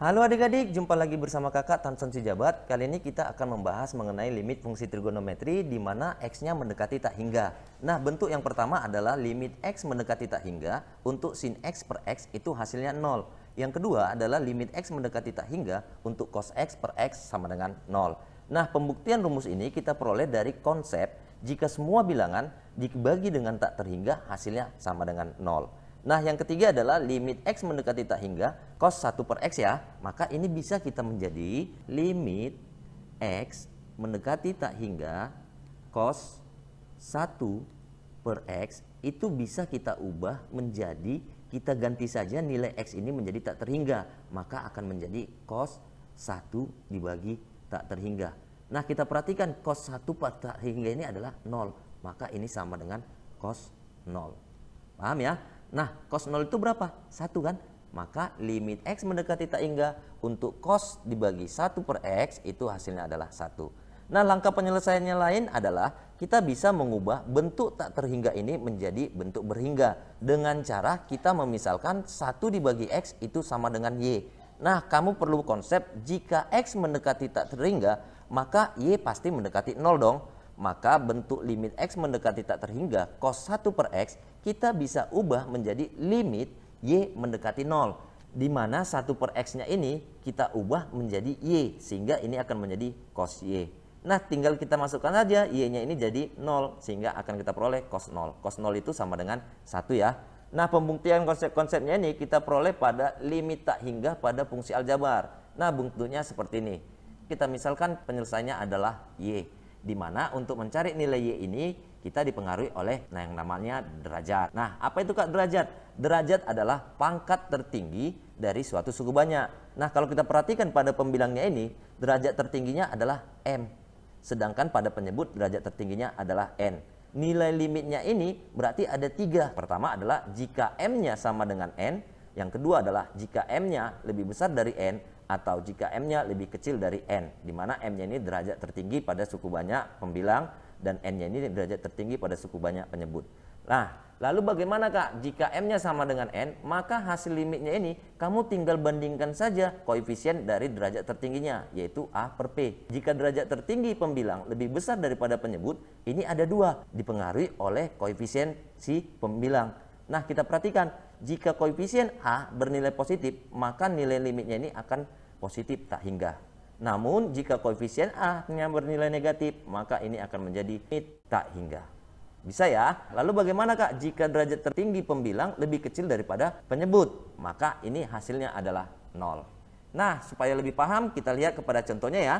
Halo adik-adik, jumpa lagi bersama kakak Tanson Sijabat. Kali ini kita akan membahas mengenai limit fungsi trigonometri di mana x-nya mendekati tak hingga. Nah, bentuk yang pertama adalah limit x mendekati tak hingga untuk sin x per x itu hasilnya 0. Yang kedua adalah limit x mendekati tak hingga untuk cos x per x sama dengan 0. Nah, pembuktian rumus ini kita peroleh dari konsep jika semua bilangan dibagi dengan tak terhingga hasilnya sama dengan 0. Nah, yang ketiga adalah limit x mendekati tak hingga cos 1 per x ya. Maka ini bisa kita menjadi limit x mendekati tak hingga cos 1 per x itu bisa kita ubah menjadi, kita ganti saja nilai x ini menjadi tak terhingga. Maka akan menjadi cos 1 dibagi tak terhingga. Nah, kita perhatikan cos 1 per tak terhingga ini adalah 0. Maka ini sama dengan cos 0. Paham ya? Nah, cos 0 itu berapa? 1 kan? Maka limit x mendekati tak hingga untuk cos dibagi 1 per x itu hasilnya adalah 1. Nah, langkah penyelesaiannya lain adalah kita bisa mengubah bentuk tak terhingga ini menjadi bentuk berhingga dengan cara kita memisalkan 1 dibagi x itu sama dengan y. Nah, kamu perlu konsep jika x mendekati tak terhingga maka y pasti mendekati 0 dong. Maka bentuk limit x mendekati tak terhingga cos 1 per x kita bisa ubah menjadi limit y mendekati 0. Di mana 1 per x-nya ini kita ubah menjadi y. Sehingga ini akan menjadi cos y. Nah, tinggal kita masukkan saja y-nya ini jadi 0. Sehingga akan kita peroleh cos 0. Cos 0 itu sama dengan 1 ya. Nah, pembuktian konsep-konsepnya ini kita peroleh pada limit tak hingga pada fungsi aljabar. Nah, bentuknya seperti ini. Kita misalkan penyelesaiannya adalah y. Di mana untuk mencari nilai y ini kita dipengaruhi oleh yang namanya derajat. Nah, apa itu Kak derajat? Derajat adalah pangkat tertinggi dari suatu suku banyak. Nah, kalau kita perhatikan pada pembilangnya ini, derajat tertingginya adalah m. Sedangkan pada penyebut derajat tertingginya adalah n. Nilai limitnya ini berarti ada 3. Pertama adalah jika m-nya sama dengan n. Yang kedua adalah jika m-nya lebih besar dari n atau jika m-nya lebih kecil dari n, di mana m-nya ini derajat tertinggi pada suku banyak pembilang dan n-nya ini derajat tertinggi pada suku banyak penyebut. Nah, lalu bagaimana Kak? Jika m-nya sama dengan n, maka hasil limitnya ini kamu tinggal bandingkan saja koefisien dari derajat tertingginya, yaitu a per p. Jika derajat tertinggi pembilang lebih besar daripada penyebut, ini ada 2, dipengaruhi oleh koefisien si pembilang. Nah, kita perhatikan, jika koefisien a bernilai positif, maka nilai limitnya ini akan positif tak hingga. Namun jika koefisien a-nya bernilai negatif, maka ini akan menjadi limit tak hingga. Bisa ya? Lalu bagaimana Kak jika derajat tertinggi pembilang lebih kecil daripada penyebut? Maka ini hasilnya adalah 0. Nah, supaya lebih paham kita lihat kepada contohnya ya.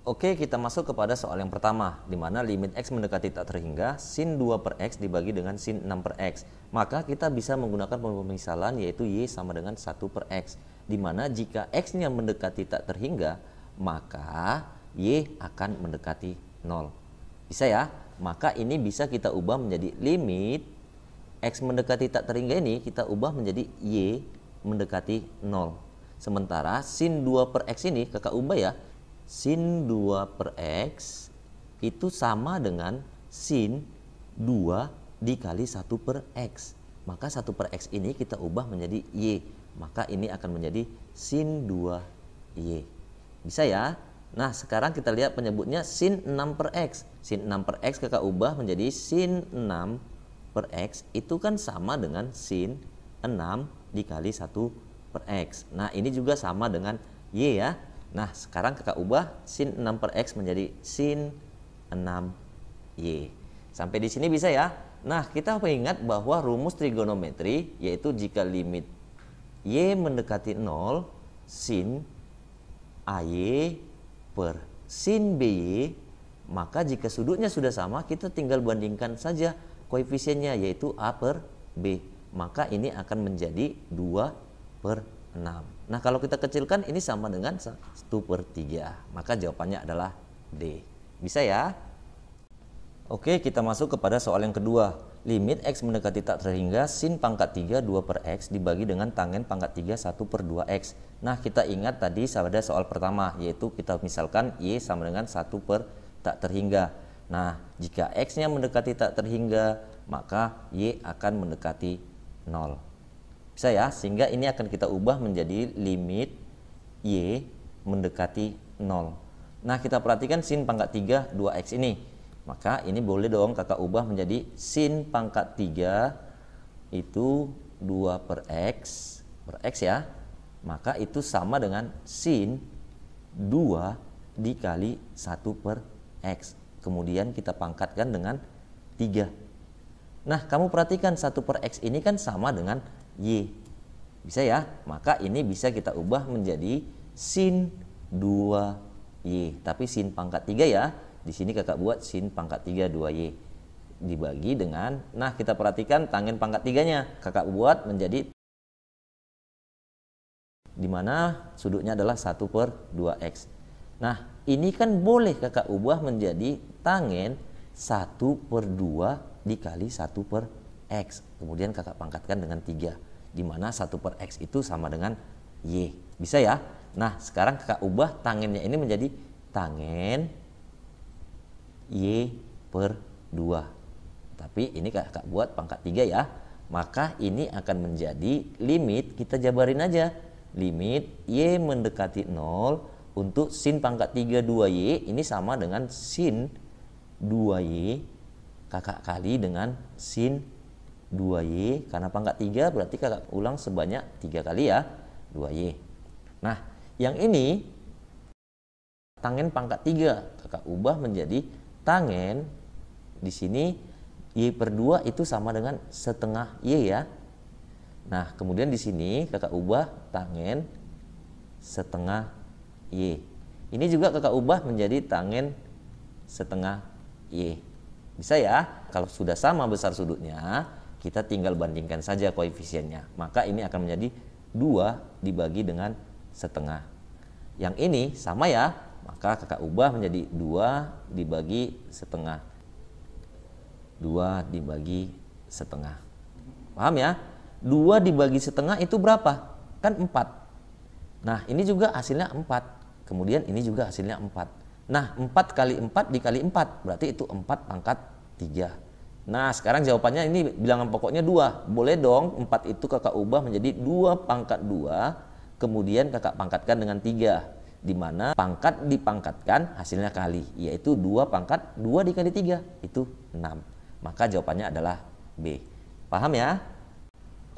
Oke, kita masuk kepada soal yang pertama, di mana limit x mendekati tak terhingga sin 2 per x dibagi dengan sin 6 per x. Maka kita bisa menggunakan pemisalan yaitu y sama dengan 1 per x. Di mana jika x-nya mendekati tak terhingga, maka y akan mendekati 0. Bisa ya? Maka ini bisa kita ubah menjadi limit x mendekati tak terhingga ini kita ubah menjadi y mendekati 0. Sementara sin 2 per x ini kakak ubah ya. Sin 2 per x itu sama dengan sin 2 dikali 1 per x. Maka 1 per x ini kita ubah menjadi y. Maka ini akan menjadi sin 2y. Bisa ya? Nah, sekarang kita lihat penyebutnya sin 6 per x. Sin 6 per x kakak ubah menjadi sin 6 per x. Itu kan sama dengan sin 6 dikali 1 per x. Nah, ini juga sama dengan y ya. Nah, sekarang kakak ubah sin 6 per x menjadi sin 6y. Sampai di sini bisa ya? Nah, kita ingat bahwa rumus trigonometri yaitu jika limit y mendekati 0 sin ay per sin by, maka jika sudutnya sudah sama kita tinggal bandingkan saja koefisiennya yaitu a per b. Maka ini akan menjadi 2 per 6. Nah, kalau kita kecilkan ini sama dengan 1 per 3. Maka jawabannya adalah D. Bisa ya? Oke, kita masuk kepada soal yang kedua. Limit x mendekati tak terhingga sin pangkat 3 2 per x dibagi dengan tangen pangkat 3 1 per 2x. Nah, kita ingat tadi pada soal pertama, yaitu kita misalkan y sama dengan 1 per tak terhingga. Nah, jika x-nya mendekati tak terhingga, maka y akan mendekati 0. Bisa ya? Sehingga ini akan kita ubah menjadi limit Y mendekati 0. Nah, kita perhatikan sin pangkat 3 2x ini. Maka ini boleh dong kakak ubah menjadi sin pangkat 3 itu 2 per x ya. Maka itu sama dengan sin 2 dikali 1 per x. Kemudian kita pangkatkan dengan 3. Nah, kamu perhatikan 1 per x ini kan sama dengan y. Bisa ya? Maka ini bisa kita ubah menjadi sin 2y. Tapi sin pangkat 3 ya. Di sini kakak buat sin pangkat 3 2y. Dibagi dengan, nah kita perhatikan tangen pangkat 3-nya. Kakak buat menjadi, dimana sudutnya adalah 1 per 2x. Nah, ini kan boleh kakak ubah menjadi tangen 1 per 2 dikali 1 per x. Kemudian kakak pangkatkan dengan 3. Dimana 1 per x itu sama dengan y. Bisa ya? Nah, sekarang kakak ubah tangennya ini menjadi tangen y per 2. Tapi ini kakak buat pangkat 3 ya. Maka ini akan menjadi limit, kita jabarin aja. Limit y mendekati 0 untuk sin pangkat 3 2y ini sama dengan sin 2y kakak kali dengan sin 2y. Karena pangkat 3 berarti kakak ulang sebanyak 3 kali ya, 2y. Nah, yang ini tangen pangkat 3 kakak ubah menjadi tangen, di sini y per 2 itu sama dengan setengah y ya. Nah, kemudian di sini kakak ubah tangen setengah y. Ini juga kakak ubah menjadi tangen setengah y. Bisa ya? Kalau sudah sama besar sudutnya, kita tinggal bandingkan saja koefisiennya. Maka ini akan menjadi 2 dibagi dengan setengah. Yang ini sama ya, maka kakak ubah menjadi 2 dibagi setengah. 2 dibagi setengah. Paham ya? 2 dibagi setengah itu berapa? Kan 4. Nah, ini juga hasilnya 4. Kemudian ini juga hasilnya 4. Nah, 4 kali 4 dikali 4. Berarti itu 4 pangkat 3. Nah, sekarang jawabannya ini bilangan pokoknya 2. Boleh dong 4 itu kakak ubah menjadi 2 pangkat 2. Kemudian kakak pangkatkan dengan 3. Di mana pangkat dipangkatkan hasilnya kali. Yaitu 2 pangkat 2 dikali 3. Itu 6. Maka jawabannya adalah B. Paham ya?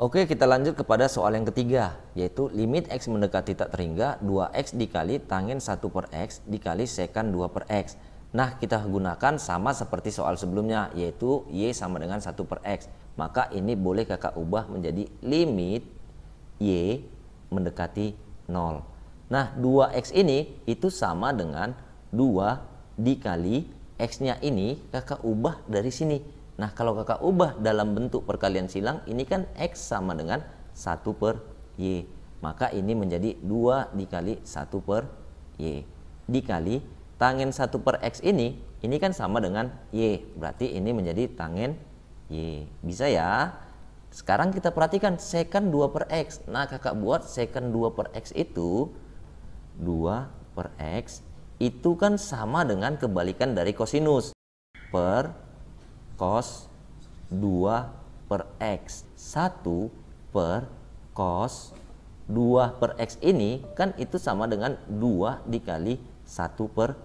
Oke, kita lanjut kepada soal yang ketiga, yaitu limit x mendekati tak terhingga 2x dikali tangen 1 per x dikali sekan 2 per x. Nah, kita gunakan sama seperti soal sebelumnya, yaitu y sama dengan 1 per x. Maka ini boleh kakak ubah menjadi limit y mendekati 0. Nah, 2x ini itu sama dengan 2 dikali x-nya ini kakak ubah dari sini. Nah, kalau kakak ubah dalam bentuk perkalian silang, ini kan x sama dengan 1 per y. Maka ini menjadi 2 dikali 1 per y. Dikali tangen 1 per x ini kan sama dengan y. Berarti ini menjadi tangen y. Bisa ya? Sekarang kita perhatikan sekan 2 per x. Nah, kakak buat sekan 2 per x itu 2 per x itu kan sama dengan kebalikan dari kosinus per cos 2 per x. 1 per cos 2 per x ini kan itu sama dengan 2 dikali 1 per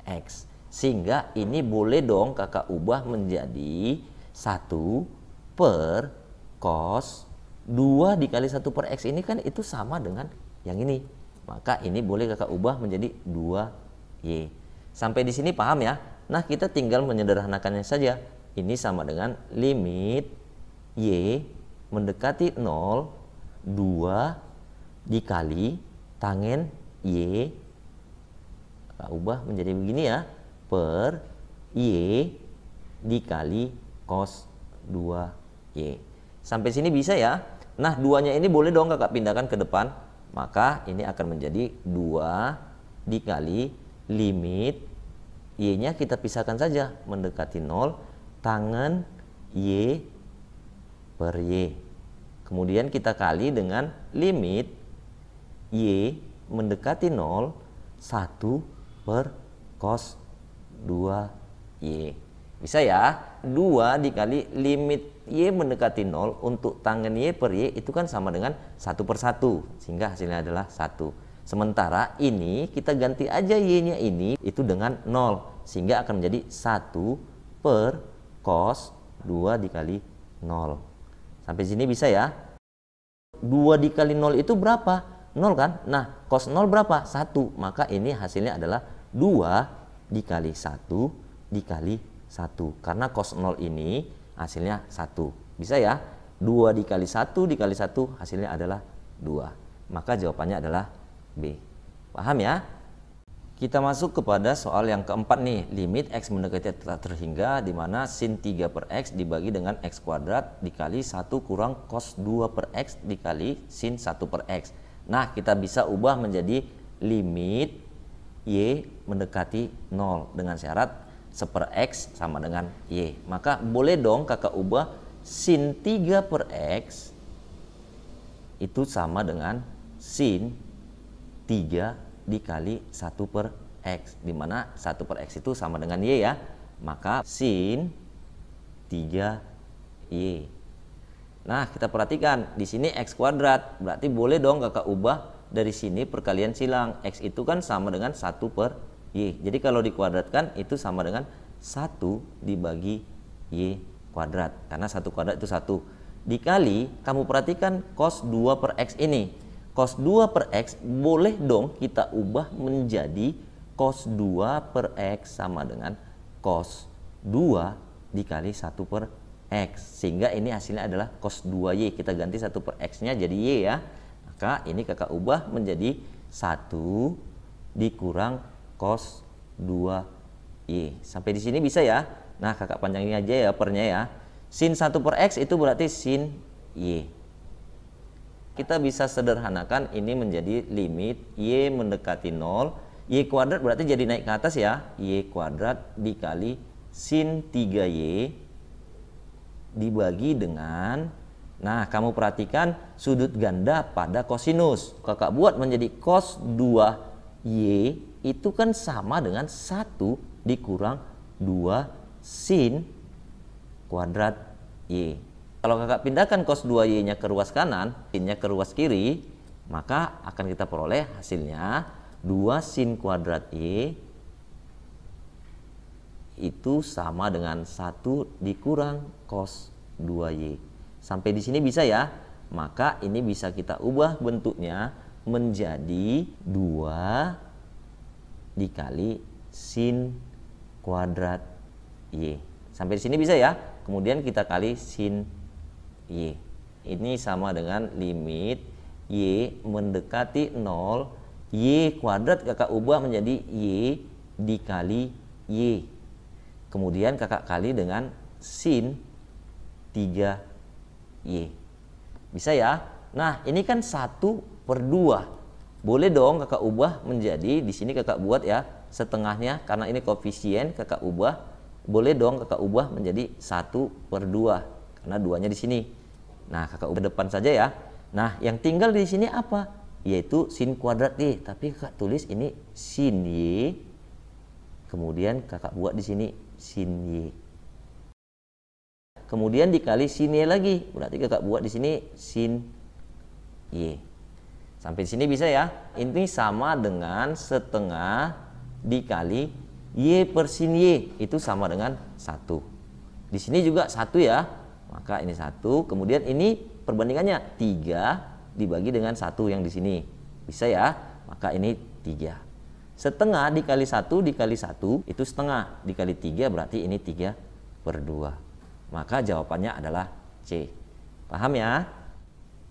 x. Sehingga ini boleh dong kakak ubah menjadi 1 per cos 2 dikali 1 per x ini kan itu sama dengan yang ini. Maka ini boleh kakak ubah menjadi 2y. Sampai di sini paham ya? Nah, kita tinggal menyederhanakannya saja. Ini sama dengan limit y mendekati 0 2 dikali tangen y, kita ubah menjadi begini ya, per y dikali cos 2y. Sampai sini bisa ya. Nah, 2-nya ini boleh dong kakak pindahkan ke depan. Maka ini akan menjadi 2 dikali limit y-nya kita pisahkan saja mendekati 0 tangen y per y. Kemudian kita kali dengan limit y mendekati 0 1 per cos 2y. Bisa ya? 2 dikali limit Y mendekati 0 untuk tangen Y per Y itu kan sama dengan 1/1. Sehingga hasilnya adalah 1. Sementara ini kita ganti aja Y-nya ini itu dengan 0. Sehingga akan menjadi 1 per cos 2 dikali 0. Sampai sini bisa ya? 2 dikali 0 itu berapa? 0 kan? Nah, cos 0 berapa? 1. Maka ini hasilnya adalah 2 dikali 1 dikali 1. Karena cos 0 ini hasilnya 1. Bisa ya? 2 dikali 1 dikali 1 hasilnya adalah 2. Maka jawabannya adalah B. Paham ya? Kita masuk kepada soal yang keempat nih. Limit X mendekati tak terhingga di mana sin 3 per X dibagi dengan X kuadrat dikali 1 kurang cos 2 per X dikali sin 1 per X. Nah, kita bisa ubah menjadi limit Y mendekati 0 dengan syarat 1 per X sama dengan Y. Maka boleh dong kakak ubah sin 3 per X itu sama dengan sin 3 dikali 1 per X, di mana 1 per X itu sama dengan Y ya. Maka sin 3Y. Nah, kita perhatikan di sini X kuadrat, berarti boleh dong kakak ubah dari sini perkalian silang. X itu kan sama dengan 1 per Y. Jadi kalau dikuadratkan itu sama dengan 1 dibagi Y kuadrat. Karena 1 kuadrat itu 1. Dikali, kamu perhatikan cos 2 per X ini. Cos 2 per X boleh dong kita ubah menjadi cos 2 per X sama dengan cos 2 dikali 1 per X. Sehingga ini hasilnya adalah cos 2Y. Kita ganti 1 per X-nya jadi Y ya. Maka ini kakak ubah menjadi 1 dikurang cos 2Y. Sampai di sini bisa ya? Nah, kakak panjangin aja ya pernya ya. Sin 1 per X itu berarti sin Y. Kita bisa sederhanakan ini menjadi limit Y mendekati 0. Y kuadrat berarti jadi naik ke atas ya. Y kuadrat dikali sin 3Y dibagi dengan, nah kamu perhatikan sudut ganda pada kosinus. Kakak buat menjadi cos 2Y itu kan sama dengan 1 dikurang 2 sin kuadrat Y. Kalau kakak pindahkan cos 2Y-nya ke ruas kanan, sin-nya ke ruas kiri, maka akan kita peroleh hasilnya 2 sin kuadrat Y itu sama dengan 1 dikurang cos 2Y. Sampai di sini bisa ya? Maka ini bisa kita ubah bentuknya menjadi 2 dikali sin kuadrat Y. Sampai di sini bisa ya? Kemudian kita kali sin Y. Ini sama dengan limit Y mendekati 0. Y kuadrat kakak ubah menjadi Y dikali Y. Kemudian kakak kali dengan sin 3Y. Bisa ya? Nah, ini kan 1 per 2. Boleh dong kakak ubah menjadi, di sini kakak buat ya, setengahnya karena ini koefisien kakak ubah. Boleh dong kakak ubah menjadi 1 per 2. Karena 2-nya di sini. Nah, kakak ubah depan saja ya. Nah, yang tinggal di sini apa? Yaitu sin kuadrat Y. Tapi kakak tulis ini sin Y. Kemudian kakak buat di sini sin Y. Kemudian dikali sin Y lagi. Berarti kakak buat di sini sin Y. Sampai di sini bisa ya? Ini sama dengan setengah dikali Y per sin Y. Itu sama dengan 1. Di sini juga 1 ya. Maka ini 1, kemudian ini perbandingannya 3 dibagi dengan 1 yang di sini. Bisa ya? Maka ini 3. Setengah dikali 1 dikali 1 itu setengah. Dikali 3 berarti ini 3 per 2. Maka jawabannya adalah C. Paham ya?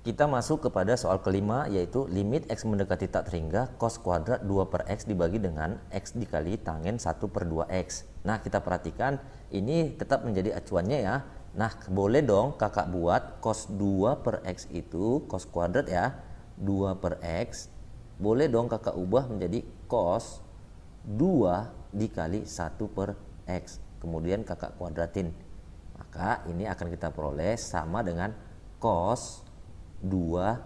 Kita masuk kepada soal kelima, yaitu limit X mendekati tak terhingga cos kuadrat 2 per X dibagi dengan X dikali tangen 1 per 2X. Nah, kita perhatikan ini tetap menjadi acuannya ya. Nah, boleh dong kakak buat cos 2 per X itu, cos kuadrat ya, 2 per X. Boleh dong kakak ubah menjadi cos 2 dikali 1 per X. Kemudian kakak kuadratin. Maka ini akan kita peroleh sama dengan cos 2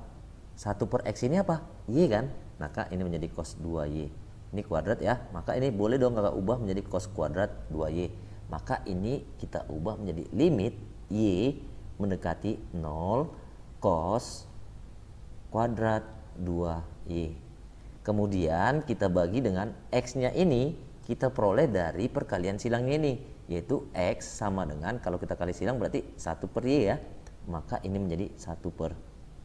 1 per X ini apa? Y kan? Maka ini menjadi cos 2Y. Ini kuadrat ya. Maka ini boleh dong kakak ubah menjadi cos kuadrat 2Y. maka ini kita ubah menjadi limit Y mendekati 0 cos kuadrat 2Y. Kemudian kita bagi dengan X-nya ini, kita peroleh dari perkalian silangnya ini, yaitu X sama dengan, kalau kita kali silang berarti 1 per Y ya, maka ini menjadi 1 per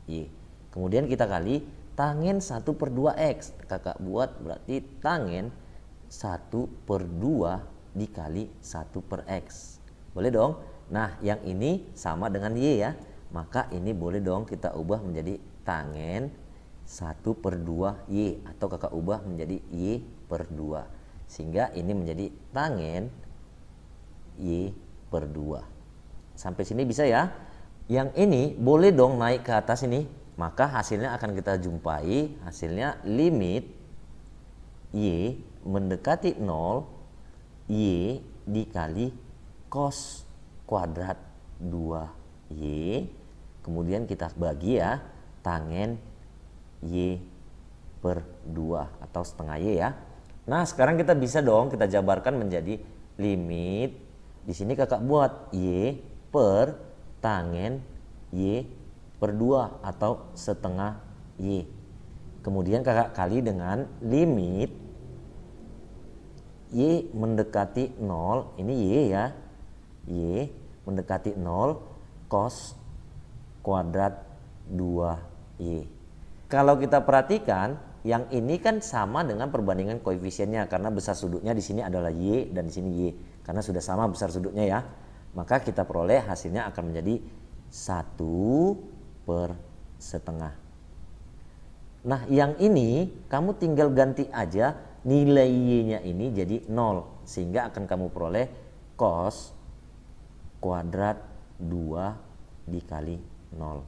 Y. Kemudian kita kali tangen 1 per 2X, kakak buat berarti tangen 1 per 2 dikali 1 per X. Boleh dong? Nah yang ini sama dengan Y ya, maka ini boleh dong kita ubah menjadi tangen 1 per 2 Y, atau kakak ubah menjadi Y per 2, sehingga ini menjadi tangen Y per 2. Sampai sini bisa ya. Yang ini boleh dong naik ke atas ini, maka hasilnya akan kita jumpai, hasilnya limit Y mendekati 0 Y dikali cos kuadrat 2Y, kemudian kita bagi ya, tangen Y per 2 atau setengah Y ya. Nah sekarang kita bisa dong kita jabarkan menjadi limit, di sini kakak buat Y per tangen Y per 2 atau setengah Y. Kemudian kakak kali dengan limit Y mendekati 0, ini Y ya, Y mendekati 0 cos kuadrat 2Y. Kalau kita perhatikan, yang ini kan sama dengan perbandingan koefisiennya, karena besar sudutnya di sini adalah Y dan di sini Y, karena sudah sama besar sudutnya ya. Maka kita peroleh hasilnya akan menjadi 1 per setengah. Nah yang ini kamu tinggal ganti aja nilai Y-nya ini jadi 0, sehingga akan kamu peroleh cos kuadrat 2 dikali 0.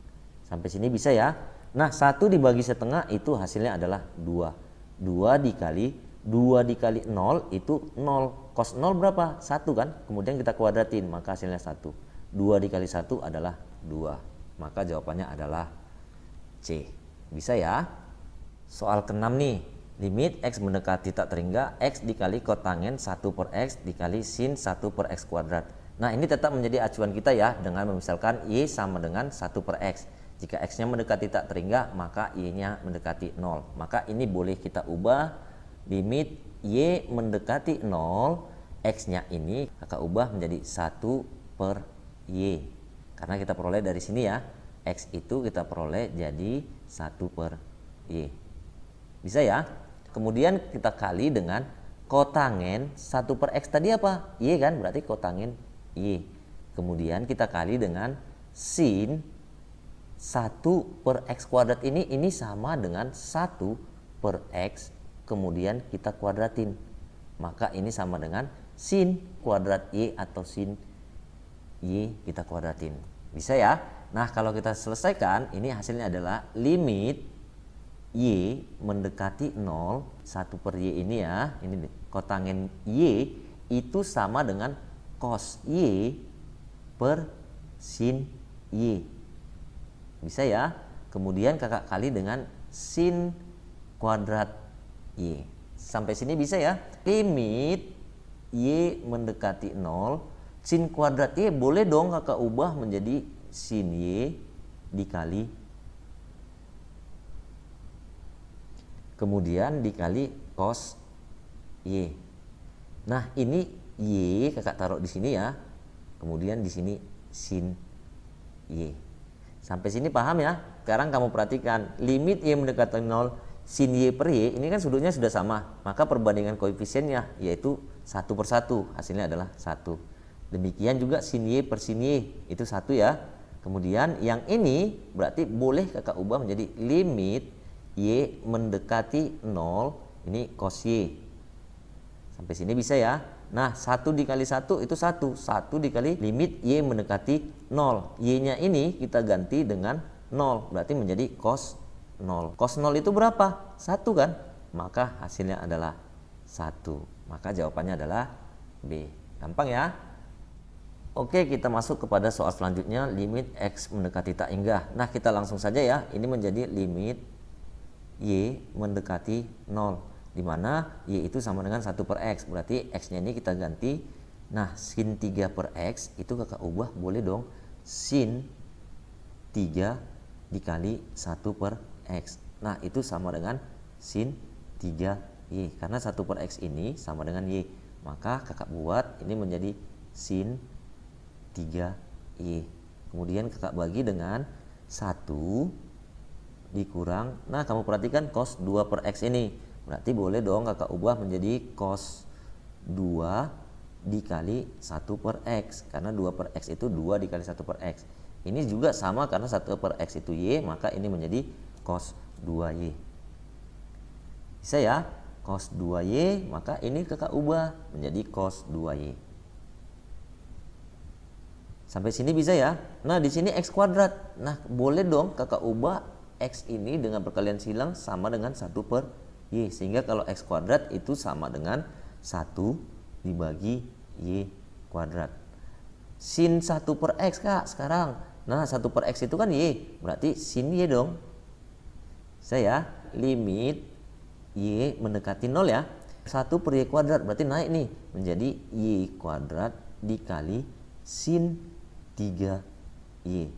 Sampai sini bisa ya. Nah 1 dibagi setengah itu hasilnya adalah 2. 2 dikali 0 itu 0. Cos 0 berapa? 1 kan? Kemudian kita kuadratin, maka hasilnya 1. 2 dikali 1 adalah 2. Maka jawabannya adalah C. Bisa ya? Soal ke-6 nih. Limit X mendekati tak terhingga X dikali kotangen 1 per X dikali sin 1 per X kuadrat. Nah ini tetap menjadi acuan kita ya, dengan memisalkan Y sama dengan 1 per X. Jika X-nya mendekati tak terhingga, maka Y-nya mendekati 0. Maka ini boleh kita ubah limit Y mendekati 0, X-nya ini kakak ubah menjadi 1 per Y. Karena kita peroleh dari sini ya, X itu kita peroleh jadi 1 per Y. Bisa ya? Kemudian kita kali dengan kotangen 1 per X tadi apa? Y kan? Berarti kotangen Y. Kemudian kita kali dengan sin 1 per X kuadrat ini sama dengan 1 per X, kemudian kita kuadratin. Maka ini sama dengan sin kuadrat Y atau sin Y kita kuadratin. Bisa ya? Nah kalau kita selesaikan, ini hasilnya adalah limit Y mendekati 0, 1 per Y ini ya, ini kotangen Y itu sama dengan cos Y per sin Y. Bisa ya? Kemudian kakak kali dengan sin kuadrat Y. Sampai sini bisa ya? Limit Y mendekati 0, sin kuadrat Y boleh dong kakak ubah menjadi sin Y dikali, kemudian dikali cos Y. Nah ini Y kakak taruh di sini ya, kemudian di sini sin Y. Sampai sini paham ya? Sekarang kamu perhatikan limit Y mendekati 0 sin Y per Y ini kan sudutnya sudah sama, maka perbandingan koefisiennya yaitu 1 per 1, hasilnya adalah 1. Demikian juga sin Y per sin Y itu 1 ya. Kemudian yang ini berarti boleh kakak ubah menjadi limit Y mendekati 0, ini cos Y. Sampai sini bisa ya? Nah 1 dikali 1 itu 1, 1 dikali limit Y mendekati 0, Y-nya ini kita ganti dengan 0, berarti menjadi cos 0. Cos 0 itu berapa? 1 kan? Maka hasilnya adalah 1. Maka jawabannya adalah B. Gampang ya? Oke, kita masuk kepada soal selanjutnya, limit X mendekati tak hingga. Nah kita langsung saja ya, ini menjadi limit Y mendekati 0, di mana Y itu sama dengan 1 per X, berarti X-nya ini kita ganti Nah, sin 3 per X itu kakak ubah boleh dong sin 3 dikali 1 per X. Nah, itu sama dengan sin 3Y. Karena 1 per X ini sama dengan Y. Maka kakak buat ini menjadi sin 3Y. Kemudian kakak bagi dengan 1 dikurang. Nah, kamu perhatikan cos 2 per X ini. Berarti boleh dong kakak ubah menjadi cos 2 dikali 1 per X. Karena 2 per X itu 2 dikali 1 per X. Ini juga sama karena 1 per X itu Y, maka ini menjadi cos 2Y. Bisa ya? Cos 2Y, maka ini kakak ubah menjadi cos 2Y. Sampai sini bisa ya? Nah, di sini X kuadrat. Nah, boleh dong kakak ubah X ini dengan perkalian silang sama dengan 1 per Y. Sehingga kalau X kuadrat itu sama dengan 1 dibagi Y kuadrat. Sin 1 per X kak sekarang. Nah, 1 per X itu kan Y. Berarti sin Y dong. Saya limit Y mendekati 0 ya. 1 per Y kuadrat berarti naik nih. Menjadi Y kuadrat dikali sin 3Y.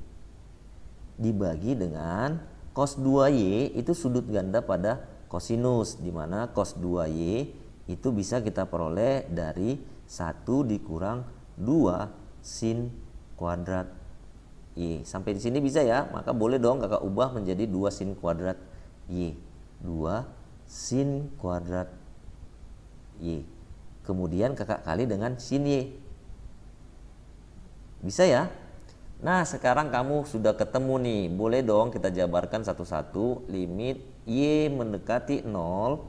Dibagi dengan cos 2Y itu sudut ganda pada kosinus. Dimana cos 2Y itu bisa kita peroleh dari 1 dikurang 2 sin kuadrat Y. Sampai di sini bisa ya? Maka boleh dong kakak ubah menjadi 2 sin kuadrat Y. 2 sin kuadrat Y. Kemudian kakak kali dengan sin Y. Bisa ya? Nah, sekarang kamu sudah ketemu nih. Boleh dong kita jabarkan satu-satu. Limit Y mendekati 0.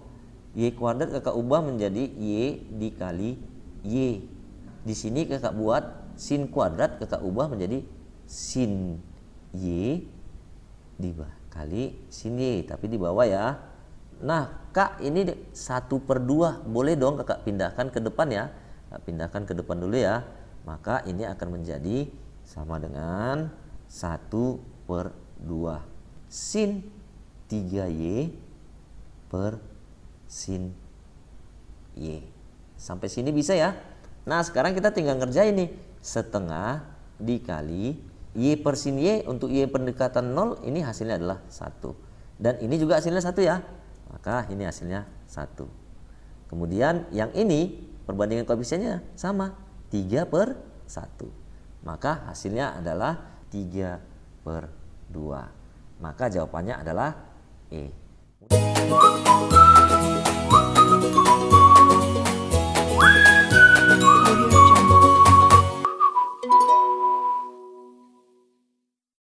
Y kuadrat kakak ubah menjadi Y dikali Y. Di sini kakak buat sin kuadrat kakak ubah menjadi sin Y dikali sin Y. Tapi di bawah ya. Nah, kak ini 1 per 2. Boleh dong kakak pindahkan ke depan ya. Pindahkan ke depan dulu ya. Maka ini akan menjadi sama dengan 1 per 2 sin 3Y per sin Y. Sampai sini bisa ya? Nah, sekarang kita tinggal ngerjain nih. Setengah dikali Y per sin Y. Untuk Y pendekatan 0 ini hasilnya adalah 1. Dan ini juga hasilnya 1 ya. Maka ini hasilnya 1. Kemudian yang ini perbandingan koefisiennya sama. 3 per 1. Maka hasilnya adalah 3 per 2. Maka jawabannya adalah E.